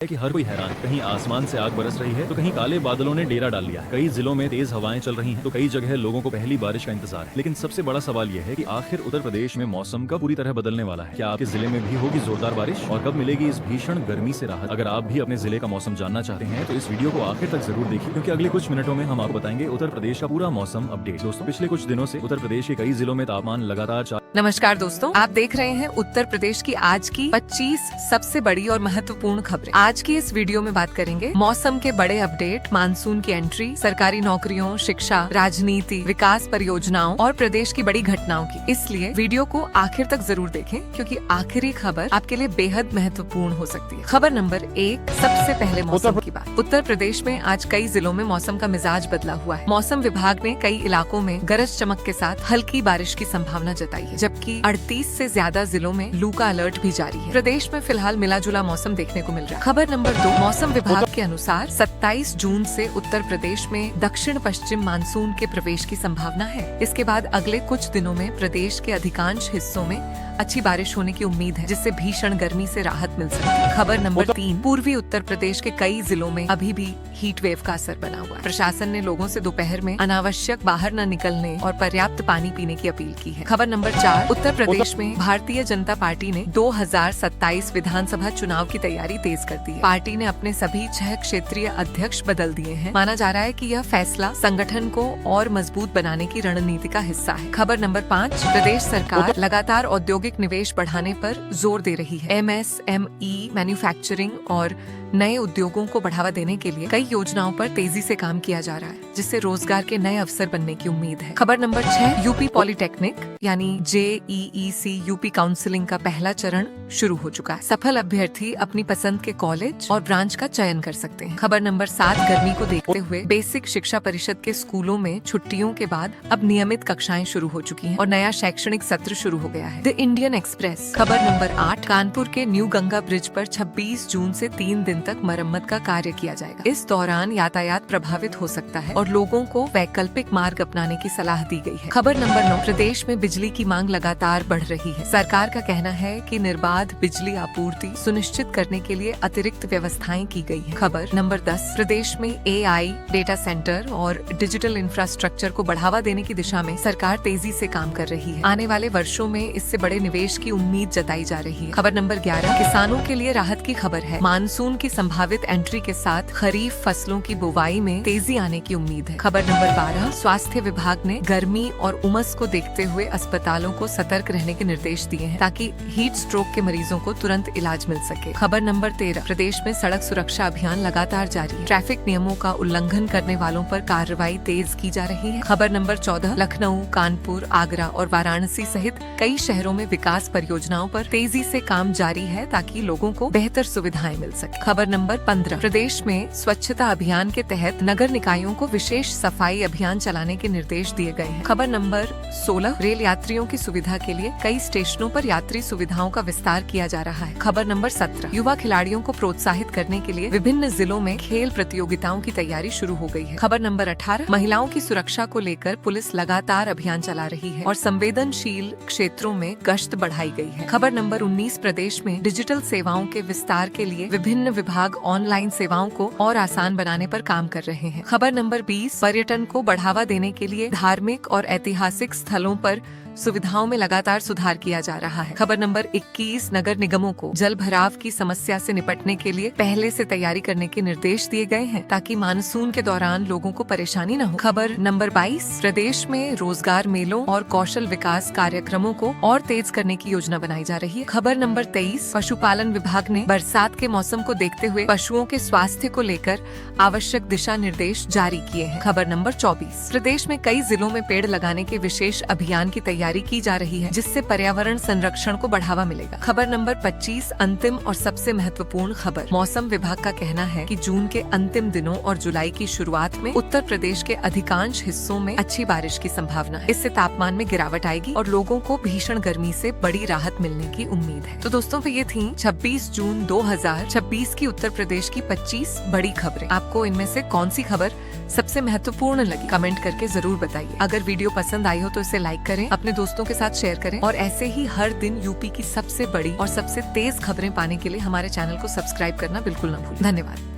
है कि हर कोई हैरान, कहीं आसमान से आग बरस रही है तो कहीं काले बादलों ने डेरा डाल लिया है। कई जिलों में तेज हवाएं चल रही हैं तो कई जगह लोगों को पहली बारिश का इंतजार है। लेकिन सबसे बड़ा सवाल यह है कि आखिर उत्तर प्रदेश में मौसम कब पूरी तरह बदलने वाला है। क्या आपके जिले में भी होगी जोरदार बारिश और कब मिलेगी इस भीषण गर्मी से राहत। अगर आप भी अपने जिले का मौसम जानना चाहते हैं तो इस वीडियो को आखिर तक जरूर देखिए, क्योंकि अगले कुछ मिनटों में हम आपको बताएंगे उत्तर प्रदेश का पूरा मौसम अपडेट। दोस्तों, पिछले कुछ दिनों से उत्तर प्रदेश के कई जिलों में तापमान लगातार नमस्कार दोस्तों, आप देख रहे हैं उत्तर प्रदेश की आज की 25 सबसे बड़ी और महत्वपूर्ण खबरें। आज की इस वीडियो में बात करेंगे मौसम के बड़े अपडेट, मानसून की एंट्री, सरकारी नौकरियों, शिक्षा, राजनीति, विकास परियोजनाओं और प्रदेश की बड़ी घटनाओं की। इसलिए वीडियो को आखिर तक जरूर देखें, क्योंकि आखिरी खबर आपके लिए बेहद महत्वपूर्ण हो सकती है। खबर नंबर 1, सबसे पहले मौसम की बात। उत्तर प्रदेश में आज कई जिलों में मौसम का मिजाज बदला हुआ है। मौसम विभाग ने कई इलाकों में गरज चमक के साथ हल्की बारिश की संभावना जताई है, जबकि 38 से ज्यादा जिलों में लू का अलर्ट भी जारी है। प्रदेश में फिलहाल मिला जुला मौसम देखने को मिल रहा है। खबर नंबर 2, मौसम विभाग के अनुसार 27 जून से उत्तर प्रदेश में दक्षिण पश्चिम मानसून के प्रवेश की संभावना है। इसके बाद अगले कुछ दिनों में प्रदेश के अधिकांश हिस्सों में अच्छी बारिश होने की उम्मीद है, जिससे भीषण गर्मी से राहत मिल सकती है। खबर नंबर 3, पूर्वी उत्तर प्रदेश के कई जिलों में अभी भी हीट वेव का असर बना हुआ है। प्रशासन ने लोगों से दोपहर में अनावश्यक बाहर न निकलने और पर्याप्त पानी पीने की अपील की है। खबर नंबर 4, उत्तर प्रदेश में भारतीय जनता पार्टी ने 2027 विधानसभा चुनाव की तैयारी तेज कर दी है। पार्टी ने अपने सभी 6 क्षेत्रीय अध्यक्ष बदल दिए हैं। माना जा रहा है कि यह फैसला संगठन को और मजबूत बनाने की रणनीति का हिस्सा है। खबर नंबर 5, प्रदेश सरकार लगातार औद्योगिक निवेश बढ़ाने पर जोर दे रही है। MSME, मैन्युफैक्चरिंग और नए उद्योगों को बढ़ावा देने के लिए कई योजनाओं पर तेजी से काम किया जा रहा है, जिससे रोजगार के नए अवसर बनने की उम्मीद है। खबर नंबर 6, यूपी पॉलिटेक्निक यानी JEEC यूपी काउंसिलिंग का पहला चरण शुरू हो चुका है। सफल अभ्यर्थी अपनी पसंद के कॉलेज और ब्रांच का चयन कर सकते हैं। खबर नंबर 7, गर्मी को देखते हुए बेसिक शिक्षा परिषद के स्कूलों में छुट्टियों के बाद अब नियमित कक्षाएं शुरू हो चुकी हैं और नया शैक्षणिक सत्र शुरू हो गया है। The Indian express. खबर नंबर 8, कानपुर के न्यू गंगा ब्रिज पर 26 जून से 3 दिन तक मरम्मत का कार्य किया जाएगा। इस दौरान यातायात प्रभावित हो सकता है और लोगों को वैकल्पिक मार्ग अपनाने की सलाह दी गई है। खबर नंबर 9, प्रदेश में बिजली की मांग लगातार बढ़ रही है। सरकार का कहना है कि निर्बाध बिजली आपूर्ति सुनिश्चित करने के लिए अतिरिक्त व्यवस्थाएं की गई है। खबर नंबर 10, प्रदेश में AI, डेटा सेंटर और डिजिटल इंफ्रास्ट्रक्चर को बढ़ावा देने की दिशा में सरकार तेजी से काम कर रही है। आने वाले वर्षों में इससे बड़े निवेश की उम्मीद जताई जा रही है। खबर नंबर 11, किसानों के लिए राहत की खबर है। मानसून की संभावित एंट्री के साथ खरीफ फसलों की बुवाई में तेजी आने की उम्मीद है। खबर नंबर 12, स्वास्थ्य विभाग ने गर्मी और उमस को देखते हुए अस्पतालों को सतर्क रहने के निर्देश दिए हैं, ताकि हीट स्ट्रोक के मरीजों को तुरंत इलाज मिल सके। खबर नंबर 13, प्रदेश में सड़क सुरक्षा अभियान लगातार जारी है। ट्रैफिक नियमों का उल्लंघन करने वालों पर कार्रवाई तेज की जा रही है। खबर नंबर 14, लखनऊ, कानपुर, आगरा और वाराणसी सहित कई शहरों में विकास परियोजनाओं पर तेजी से काम जारी है, ताकि लोगों को बेहतर सुविधाएं मिल सके। खबर नंबर 15, प्रदेश में स्वच्छता अभियान के तहत नगर निकायों को विशेष सफाई अभियान चलाने के निर्देश दिए गए हैं। खबर नंबर 16, रेल यात्रियों की सुविधा के लिए कई स्टेशनों पर यात्री सुविधाओं का विस्तार किया जा रहा है। खबर नंबर 17, युवा खिलाड़ियों को प्रोत्साहित करने के लिए विभिन्न जिलों में खेल प्रतियोगिताओं की तैयारी शुरू हो गई है। खबर नंबर 18, महिलाओं की सुरक्षा को लेकर पुलिस लगातार अभियान चला रही है और संवेदनशील क्षेत्रों में गश्त बढ़ाई गई है। खबर नंबर 19, प्रदेश में डिजिटल सेवाओं के विस्तार के लिए विभिन्न विभाग ऑनलाइन सेवाओं को और आसान बनाने पर काम कर रहे हैं। खबर नंबर 20, पर्यटन को बढ़ावा देने के लिए धार्मिक और ऐतिहासिक स्थलों पर सुविधाओं में लगातार सुधार किया जा रहा है। खबर नंबर 21, नगर निगमों को जल भराव की समस्या से निपटने के लिए पहले से तैयारी करने के निर्देश दिए गए हैं, ताकि मानसून के दौरान लोगों को परेशानी न हो। खबर नंबर 22, प्रदेश में रोजगार मेलों और कौशल विकास कार्यक्रमों को और तेज करने की योजना बनाई जा रही है। खबर नंबर 23, पशुपालन विभाग ने बरसात के मौसम को देखते हुए पशुओं के स्वास्थ्य को लेकर आवश्यक दिशा निर्देश जारी किए हैं। खबर नंबर 24, प्रदेश में कई जिलों में पेड़ लगाने के विशेष अभियान की तैयारी की जा रही है, जिससे पर्यावरण संरक्षण को बढ़ावा मिलेगा। खबर नंबर 25, अंतिम और सबसे महत्वपूर्ण खबर। मौसम विभाग का कहना है कि जून के अंतिम दिनों और जुलाई की शुरुआत में उत्तर प्रदेश के अधिकांश हिस्सों में अच्छी बारिश की संभावना है। इससे तापमान में गिरावट आएगी और लोगों को भीषण गर्मी से बड़ी राहत मिलने की उम्मीद है। तो दोस्तों, ये थी 26 जून 2026 की उत्तर प्रदेश की 25 बड़ी खबरें। आपको इनमें से कौन सी खबर सबसे महत्वपूर्ण लगी कमेंट करके जरूर बताइए। अगर वीडियो पसंद आई हो तो इसे लाइक करें, अपने दोस्तों के साथ शेयर करें और ऐसे ही हर दिन यूपी की सबसे बड़ी और सबसे तेज खबरें पाने के लिए हमारे चैनल को सब्सक्राइब करना बिल्कुल न भूलें। धन्यवाद।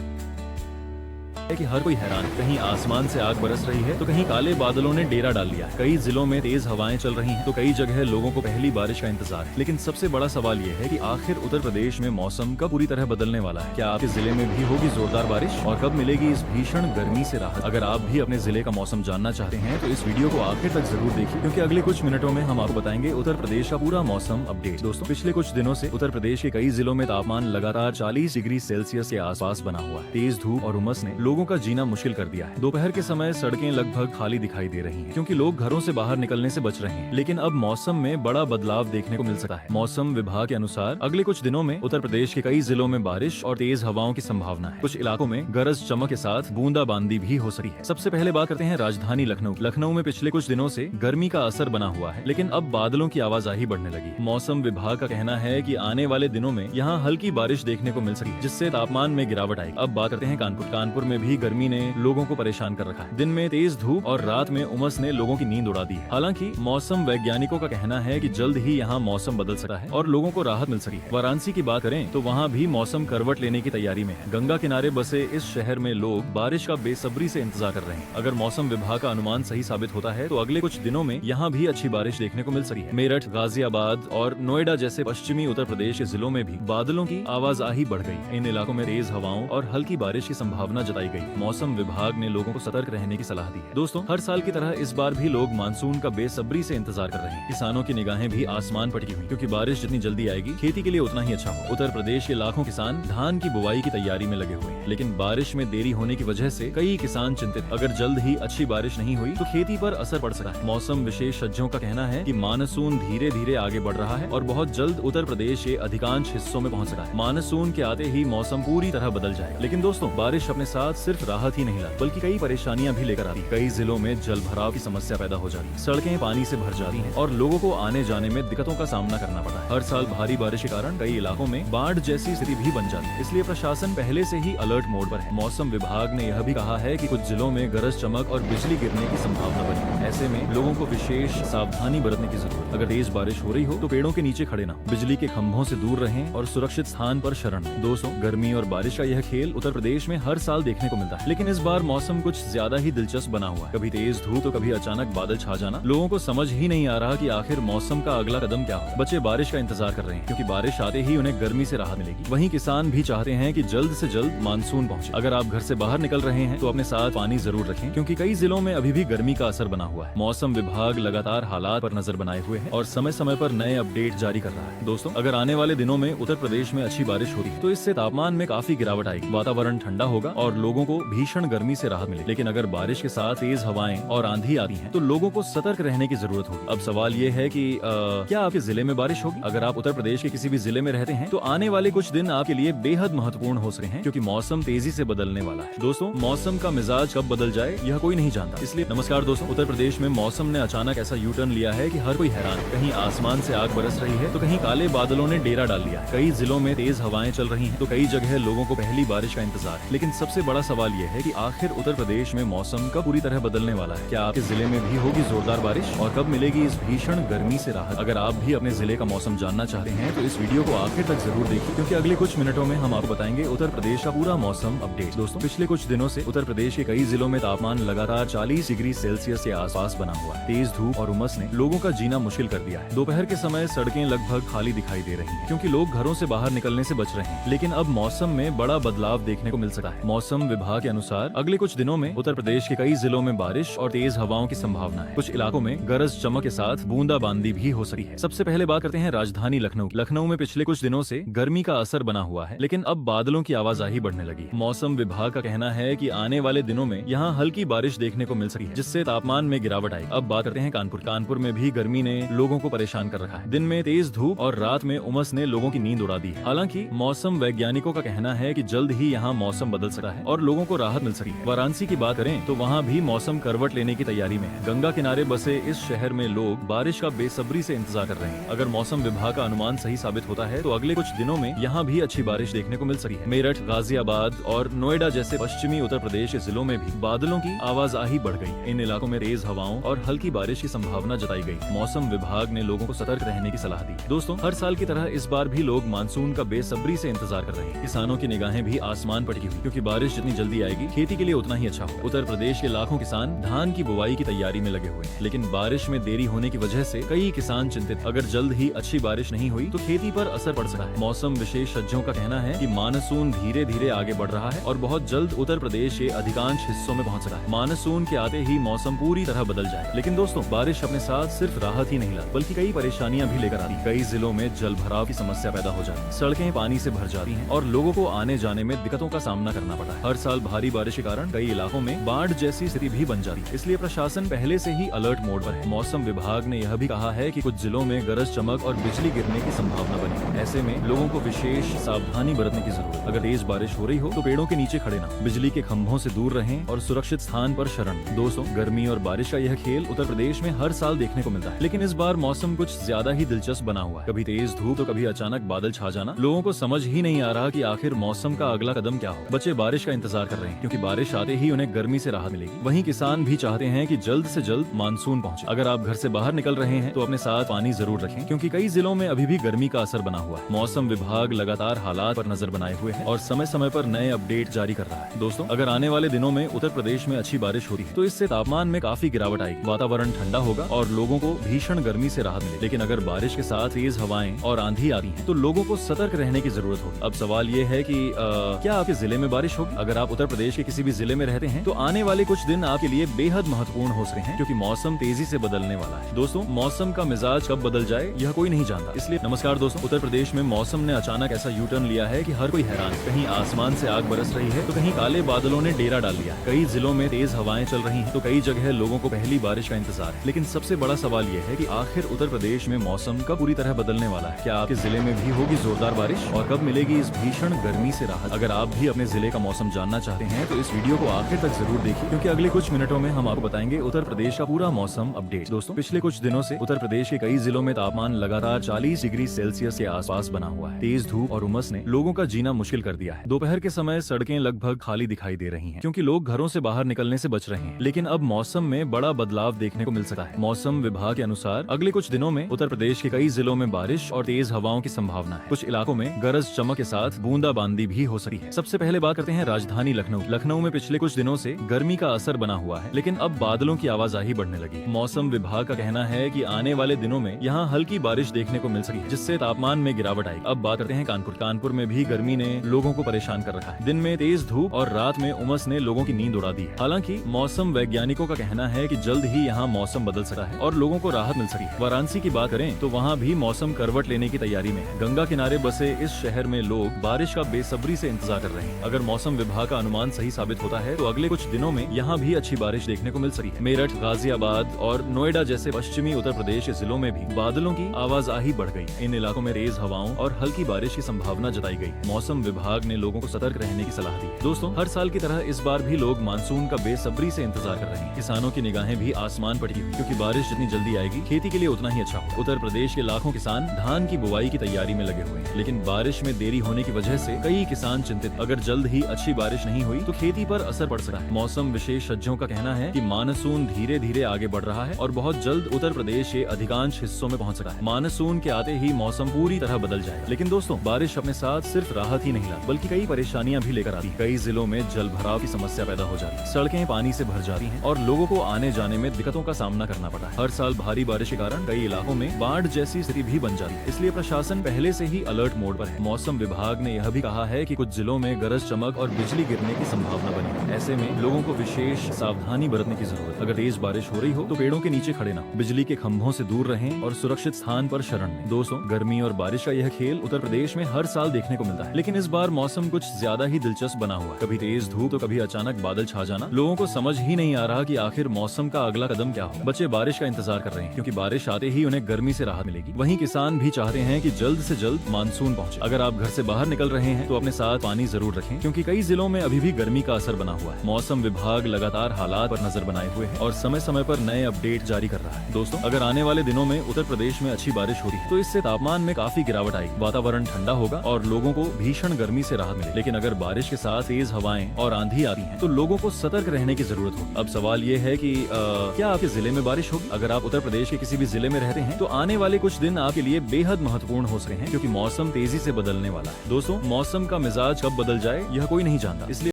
है कि हर कोई हैरान, कहीं आसमान से आग बरस रही है तो कहीं काले बादलों ने डेरा डाल लिया है। कई जिलों में तेज हवाएं चल रही हैं तो कई जगह लोगों को पहली बारिश का इंतजार है। लेकिन सबसे बड़ा सवाल ये है कि आखिर उत्तर प्रदेश में मौसम कब पूरी तरह बदलने वाला है। क्या आपके जिले में भी होगी जोरदार बारिश और कब मिलेगी इस भीषण गर्मी से राहत। अगर आप भी अपने जिले का मौसम जानना चाहते हैं तो इस वीडियो को आखिर तक जरूर देखिए, क्योंकि अगले कुछ मिनटों में हम आपको बताएंगे उत्तर प्रदेश का पूरा मौसम अपडेट। दोस्तों, पिछले कुछ दिनों से उत्तर प्रदेश के कई जिलों में तापमान लगातार 40 डिग्री सेल्सियस के आसपास बना हुआ है। तेज धूप और उमस ने लोगों का जीना मुश्किल कर दिया है। दोपहर के समय सड़कें लगभग खाली दिखाई दे रही हैं, क्योंकि लोग घरों से बाहर निकलने से बच रहे हैं। लेकिन अब मौसम में बड़ा बदलाव देखने को मिल सकता है। मौसम विभाग के अनुसार अगले कुछ दिनों में उत्तर प्रदेश के कई जिलों में बारिश और तेज हवाओं की संभावना है। कुछ इलाकों में गरज चमक के साथ बूंदाबांदी भी हो सकती है। सबसे पहले बात करते हैं राजधानी लखनऊ। लखनऊ में पिछले कुछ दिनों से गर्मी का असर बना हुआ है, लेकिन अब बादलों की आवाजाही बढ़ने लगी। मौसम विभाग का कहना है कि आने वाले दिनों में यहाँ हल्की बारिश देखने को मिल सकती है, जिससे तापमान में गिरावट आएगी। अब बात करते हैं कानपुर। कानपुर में भी गर्मी ने लोगों को परेशान कर रखा है। दिन में तेज धूप और रात में उमस ने लोगों की नींद उड़ा दी है। हालांकि मौसम वैज्ञानिकों का कहना है कि जल्द ही यहाँ मौसम बदल सकता है और लोगों को राहत मिल सकती है। वाराणसी की बात करें तो वहाँ भी मौसम करवट लेने की तैयारी में है। गंगा किनारे बसे इस शहर में लोग बारिश का बेसब्री से इंतजार कर रहे हैं। अगर मौसम विभाग का अनुमान सही साबित होता है तो अगले कुछ दिनों में यहाँ भी अच्छी बारिश देखने को मिल सकती है। मेरठ, गाजियाबाद और नोएडा जैसे पश्चिमी उत्तर प्रदेश के जिलों में भी बादलों की आवाजाही बढ़ गई। इन इलाकों में तेज हवाओं और हल्की बारिश की संभावना जताई गई। मौसम विभाग ने लोगों को सतर्क रहने की सलाह दी है। दोस्तों, हर साल की तरह इस बार भी लोग मानसून का बेसब्री से इंतजार कर रहे हैं। किसानों की निगाहें भी आसमान पर टिकी हुई, क्योंकि बारिश जितनी जल्दी आएगी खेती के लिए उतना ही अच्छा हो। उत्तर प्रदेश के लाखों किसान धान की बुवाई की तैयारी में लगे हुए हैं, लेकिन बारिश में देरी होने की वजह से कई किसान चिंतित। अगर जल्द ही अच्छी बारिश नहीं हुई तो खेती पर असर पड़ सकता है। मौसम विशेषज्ञों का कहना है कि मानसून धीरे धीरे आगे बढ़ रहा है और बहुत जल्द उत्तर प्रदेश के अधिकांश हिस्सों में पहुंच सकता है। मानसून के आते ही मौसम पूरी तरह बदल जाएगा। लेकिन दोस्तों, बारिश अपने साथ सिर्फ राहत ही नहीं लाती, बल्कि कई परेशानियां भी लेकर आती है। कई जिलों में जल भराव की समस्या पैदा हो जाती है, सड़कें पानी से भर जाती हैं और लोगों को आने जाने में दिक्कतों का सामना करना पड़ता है। हर साल भारी बारिश के कारण कई इलाकों में बाढ़ जैसी स्थिति भी बन जाती है, इसलिए प्रशासन पहले से ही अलर्ट मोड पर है। मौसम विभाग ने यह भी कहा है कि कुछ जिलों में गरज चमक और बिजली गिरने की संभावना बनी है। ऐसे में लोगों को विशेष सावधानी बरतने की जरूरत है। अगर तेज बारिश हो रही हो तो पेड़ों के नीचे खड़े न हो, बिजली के खंभों से दूर रहें और सुरक्षित स्थान पर शरण लें। दोस्तों, गर्मी और बारिश का यह खेल उत्तर प्रदेश में हर साल देखने को मिलता है, लेकिन इस बार मौसम कुछ ज्यादा ही दिलचस्प बना हुआ है। कभी तेज धूप तो कभी अचानक बादल छा जाना। लोगों को समझ ही नहीं आ रहा कि आखिर मौसम का अगला कदम क्या हो। बच्चे बारिश का इंतजार कर रहे हैं, क्योंकि बारिश आते ही उन्हें गर्मी से राहत मिलेगी। वहीं किसान भी चाहते हैं कि जल्द से जल्द मानसून पहुंचे। अगर आप घर से बाहर निकल रहे हैं तो अपने साथ पानी जरूर रखें, क्योंकि कई जिलों में अभी भी गर्मी का असर बना हुआ है। मौसम विभाग लगातार हालात पर नजर बनाए हुए है और समय समय पर नए अपडेट जारी कर रहा है। दोस्तों, अगर आने वाले दिनों में उत्तर प्रदेश में अच्छी बारिश होती है तो इससे तापमान में काफी गिरावट आएगी, वातावरण ठंडा होगा और लोगों को भीषण गर्मी से राहत मिलेगी। लेकिन अगर बारिश के साथ तेज हवाएं और आंधी आती हैं तो लोगों को सतर्क रहने की जरूरत होगी। अब सवाल ये है कि क्या आपके जिले में बारिश होगी? अगर आप उत्तर प्रदेश के किसी भी जिले में रहते हैं तो आने वाले कुछ दिन आपके लिए बेहद महत्वपूर्ण हो सकते हैं, क्योंकि मौसम तेजी से बदलने वाला है। दोस्तों, मौसम का मिजाज कब बदल जाए यह कोई नहीं जानता, इसलिए नमस्कार दोस्तों, उत्तर प्रदेश में मौसम ने अचानक ऐसा यू टर्न लिया है कि हर कोई हैरान। कहीं आसमान से आग बरस रही है तो कहीं काले बादलों ने डेरा डाल लिया है। कई जिलों में तेज हवाएं चल रही हैं तो कई जगह लोगों को पहली बारिश का इंतजार है। लेकिन सबसे बड़ा सवाल यह है कि आखिर उत्तर प्रदेश में मौसम कब पूरी तरह बदलने वाला है। क्या आपके जिले में भी होगी जोरदार बारिश और कब मिलेगी इस भीषण गर्मी से राहत। अगर आप भी अपने जिले का मौसम जानना चाहते हैं तो इस वीडियो को आखिर तक जरूर देखिए, क्योंकि अगले कुछ मिनटों में हम आपको बताएंगे उत्तर प्रदेश का पूरा मौसम अपडेट। दोस्तों, पिछले कुछ दिनों से उत्तर प्रदेश के कई जिलों में तापमान लगातार 40 डिग्री सेल्सियस के आसपास बना हुआ है। तेज धूप और उमस ने लोगों का जीना मुश्किल कर दिया है। दोपहर के समय सड़कें लगभग खाली दिखाई दे रही हैं, क्योंकि लोग घरों से बाहर निकलने से बच रहे हैं। लेकिन अब मौसम में बड़ा बदलाव देखने को मिल सकता है। मौसम विभाग के अनुसार अगले कुछ दिनों में उत्तर प्रदेश के कई जिलों में बारिश और तेज हवाओं की संभावना है। कुछ इलाकों में गरज चमक के साथ बूंदाबांदी भी हो सकती है। सबसे पहले बात करते हैं राजधानी लखनऊ। लखनऊ में पिछले कुछ दिनों से गर्मी का असर बना हुआ है, लेकिन अब बादलों की आवाजाही बढ़ने लगी। मौसम विभाग का कहना है कि आने वाले दिनों में यहाँ हल्की बारिश देखने को मिल सकती है, जिससे तापमान में गिरावट आएगी। अब बात करते हैं कानपुर। कानपुर में भी गर्मी ने लोगों को परेशान कर रखा है। दिन में तेज धूप और रात में उमस ने लोगों की नींद उड़ा दी है। हालांकि मौसम वैज्ञानिकों का कहना है कि जल्द ही यहाँ मौसम बदल सकता है और लोगों को राहत मिल सकी है। वाराणसी की बात करें तो वहाँ भी मौसम करवट लेने की तैयारी में है। गंगा किनारे बसे इस शहर में लोग बारिश का बेसब्री से इंतजार कर रहे हैं। अगर मौसम विभाग का अनुमान सही साबित होता है तो अगले कुछ दिनों में यहाँ भी अच्छी बारिश देखने को मिल सकी है। मेरठ, गाजियाबाद और नोएडा जैसे पश्चिमी उत्तर प्रदेश के जिलों में भी बादलों की आवाजाही बढ़ गई। इन इलाकों में तेज हवाओं और हल्की बारिश की संभावना जताई गई। मौसम विभाग ने लोगों को सतर्क रहने की सलाह दी। दोस्तों, हर साल की तरह इस बार भी लोग मानसून का बेसब्री से इंतजार कर रहे हैं। किसानों की निगाहें भी आसमान पर टिकी हुई, क्योंकि बारिश जितनी जल्दी आएगी खेती के लिए उतना ही अच्छा हो। उत्तर प्रदेश के लाखों किसान धान की बुवाई की तैयारी में लगे हुए हैं, लेकिन बारिश में देरी होने की वजह से कई किसान चिंतित। अगर जल्द ही अच्छी बारिश नहीं हुई तो खेती पर असर पड़ सकता है। मौसम विशेषज्ञों का कहना है कि मानसून धीरे धीरे आगे बढ़ रहा है और बहुत जल्द उत्तर प्रदेश के अधिकांश हिस्सों में पहुंच सकता है। मानसून के आते ही मौसम पूरी तरह बदल जाए। लेकिन दोस्तों, बारिश अपने साथ सिर्फ राहत ही नहीं लाती, बल्कि कई परेशानियां भी लेकर आती। कई जिलों में जल भराव की समस्या पैदा हो जाती है, सड़कें पानी से भर जाती हैं और लोगों को आने जाने में दिक्कतों का सामना करना पड़ता है। हर साल भारी बारिश के कारण कई इलाकों में बाढ़ जैसी स्थिति भी बन जाती है। इसलिए प्रशासन पहले से ही अलर्ट मोड पर है। मौसम विभाग ने यह भी कहा है कि कुछ जिलों में गरज चमक और बिजली गिरने की संभावना बनी है। ऐसे में लोगों को विशेष सावधानी बरतने की जरूरत है। अगर तेज बारिश हो रही हो तो पेड़ों के नीचे खड़े ना, बिजली के खंभों से दूर रहें और सुरक्षित स्थान पर शरण लें। दोस्तों, गर्मी और बारिश का यह खेल उत्तर प्रदेश में हर साल देखने को मिलता है, लेकिन इस बार मौसम कुछ ज्यादा ही दिलचस्प बना हुआ है। कभी तेज धूप तो कभी अचानक बादल छा जाना। लोगों को समझ ही नहीं आ रहा कि आखिर मौसम का अगला कदम क्या हो। बच्चे बारिश का इंतजार कर रहे हैं, क्योंकि बारिश आते ही उन्हें गर्मी से राहत मिलेगी। वहीं किसान भी चाहते हैं कि जल्द से जल्द मानसून पहुंचे। अगर आप घर से बाहर निकल रहे हैं तो अपने साथ पानी जरूर रखें, क्योंकि कई जिलों में अभी भी गर्मी का असर बना हुआ है। मौसम विभाग लगातार हालात पर नजर बनाए हुए है और समय समय पर नए अपडेट जारी कर रहा है। दोस्तों, अगर आने वाले दिनों में उत्तर प्रदेश में अच्छी बारिश होती है तो इससे तापमान में काफी गिरावट आएगी, वातावरण ठंडा होगा और लोगों को भीषण गर्मी से राहत मिलेगी। लेकिन अगर बारिश के साथ तेज हवाएं और आंधी आती है तो लोगों को सतर्क रहने की जरूरत होगी। अब सवाल ये है कि क्या आपके जिले में बारिश होगी? अगर आप उत्तर प्रदेश के किसी भी जिले में रहते हैं तो आने वाले कुछ दिन आपके लिए बेहद महत्वपूर्ण हो सकते हैं, क्योंकि मौसम तेजी से बदलने वाला है। दोस्तों, मौसम का मिजाज कब बदल जाए यह कोई नहीं जानता। इसलिए नमस्कार दोस्तों, उत्तर प्रदेश में मौसम ने अचानक ऐसा यू टर्न लिया है कि हर कोई हैरान। कहीं आसमान से आग बरस रही है तो कहीं काले बादलों ने डेरा डाल लिया है। कई जिलों में तेज हवाएं चल रही हैं तो कई जगह लोगों को पहली बारिश का इंतजार है। लेकिन सबसे बड़ा सवाल यह है कि आखिर उत्तर प्रदेश में मौसम कब पूरी तरह बदलने वाला है। क्या आपके जिले में भी होगी जोरदार बारिश और कब मिलेगी इस भीषण गर्मी से राहत? अगर आप भी अपने जिले का मौसम जानना चाहते हैं तो इस वीडियो को आखिर तक जरूर देखिए, क्योंकि अगले कुछ मिनटों में हम आपको बताएंगे उत्तर प्रदेश का पूरा मौसम अपडेट। दोस्तों, पिछले कुछ दिनों से उत्तर प्रदेश के कई जिलों में तापमान लगातार 40 डिग्री सेल्सियस के आसपास बना हुआ है। तेज धूप और उमस ने लोगों का जीना मुश्किल कर दिया है। दोपहर के समय सड़कें लगभग खाली दिखाई दे रही हैं, क्योंकि लोग घरों से बाहर निकलने से बच रहे हैं। लेकिन अब मौसम में बड़ा बदलाव देखने को मिल सकता है। मौसम विभाग के अनुसार अगले कुछ दिनों में उत्तर प्रदेश के कई जिलों में बारिश और तेज हवाओं की संभावना है। कुछ इलाकों में गरज चमक के साथ बूंदाबांदी भी हो सकती है। सबसे पहले बात करते हैं राजधानी लखनऊ। लखनऊ में पिछले कुछ दिनों से गर्मी का असर बना हुआ है, लेकिन अब बादलों की आवाजाही बढ़ने लगी। मौसम विभाग का कहना है कि आने वाले दिनों में यहाँ हल्की बारिश देखने को मिल सकी है, जिससे तापमान में गिरावट आएगी। अब बात करते हैं कानपुर। कानपुर में भी गर्मी ने लोगों को परेशान कर रखा है। दिन में तेज धूप और रात में उमस ने लोगों की नींद उड़ा दी है। हालांकि मौसम वैज्ञानिकों का कहना है कि जल्द ही यहाँ मौसम बदल सकता है और लोगों को राहत मिल सकी है। वाराणसी की बात करें तो वहाँ भी मौसम करवट लेने की तैयारी में है। गंगा किनारे बसे इस शहर में लोग बारिश का बेसब्री से इंतजार कर रहे हैं। अगर मौसम विभाग का अनुमान सही साबित होता है तो अगले कुछ दिनों में यहाँ भी अच्छी बारिश देखने को मिल सकी है। मेरठ, गाजियाबाद और नोएडा जैसे पश्चिमी उत्तर प्रदेश के जिलों में भी बादलों की आवाजाही बढ़ गई। इन इलाकों में तेज हवाओं और हल्की बारिश की संभावना जताई गई। मौसम विभाग ने लोगों को सतर्क रहने की सलाह दी। दोस्तों, हर साल की तरह इस बार भी लोग मानसून का बेसब्री से इंतजार कर रहे हैं। किसानों की निगाहें भी आसमान पर टिकी हुई, क्योंकि बारिश जितनी जल्दी आएगी खेती के लिए उतना ही अच्छा हो। उत्तर प्रदेश के लाखों किसान धान की बुवाई की तैयारी में लगे हुए हैं, लेकिन बारिश में देरी होने की वजह से कई किसान चिंतित। अगर जल्द ही अच्छी बारिश नहीं हुई तो खेती पर असर पड़ सकता है। मौसम विशेषज्ञों का कहना है कि मानसून धीरे धीरे आगे बढ़ रहा है और बहुत जल्द उत्तर प्रदेश के अधिकांश हिस्सों में पहुंच सकता है। मानसून के आते ही मौसम पूरी तरह बदल जाएगा। लेकिन दोस्तों, बारिश अपने साथ सिर्फ राहत ही नहीं लाती, बल्कि कई परेशानियां भी लेकर आती है। कई जिलों में जल भराव की समस्या पैदा हो जाती है, सड़कें पानी से भर जाती हैं और लोगों को आने जाने में दिक्कतों का सामना करना पड़ता है। हर साल भारी बारिश के कारण कई इलाकों में बाढ़ जैसी स्थिति भी बन जाती है। इसलिए प्रशासन पहले से ही अलर्ट मोड पर है। मौसम विभाग ने यह भी कहा है कि कुछ जिलों में गरज चमक और बिजली गिरने की संभावना बनी है। ऐसे में लोगों को विशेष सावधानी बरतने की जरूरत। अगर तेज बारिश हो रही हो तो पेड़ों के नीचे खड़े ना, बिजली के खंभों से दूर रहें और सुरक्षित स्थान पर शरण लें। दोस्तों, गर्मी और बारिश का यह खेल उत्तर प्रदेश में हर साल देखने को मिलता है, लेकिन इस बार मौसम कुछ ज्यादा ही दिलचस्प बना हुआ है। कभी तेज धूप तो कभी अचानक बादल छा जाना। लोगों को समझ ही नहीं आ रहा कि आखिर मौसम का अगला कदम क्या हो। बच्चे बारिश का इंतजार कर रहे हैं, क्योंकि बारिश आते ही उन्हें गर्मी से राहत मिलेगी। वहीं किसान भी चाहते हैं कि जल्द से जल्द मानसून पहुंचे। अगर आप घर से बाहर निकल रहे हैं तो अपने साथ पानी जरूर रखें, क्योंकि कई जिलों में अभी भी गर्मी का असर बना हुआ है। मौसम विभाग लगातार हालात पर नजर बनाए हुए है और समय समय पर नए अपडेट जारी कर रहा है। दोस्तों, अगर आने वाले दिनों में उत्तर प्रदेश में अच्छी बारिश हो रही है तो इससे तापमान में काफी गिरावट आएगी, वातावरण ठंडा होगा और लोगों को भीषण गर्मी से राहत मिलेगी। लेकिन अगर बारिश के साथ तेज हवाएं और आंधी आती हैं तो लोगों को सतर्क रहने की जरूरत होगी। अब सवाल ये है कि क्या आपके जिले में बारिश होगी? अगर आप उत्तर प्रदेश के किसी भी जिले में रहते हैं तो आने वाले कुछ दिन आपके लिए बेहद महत्वपूर्ण हो सकते हैं, क्योंकि मौसम तेजी से बदलने वाला है। दोस्तों, मौसम का मिजाज कब बदल जाए यह कोई नहीं जानता, इसलिए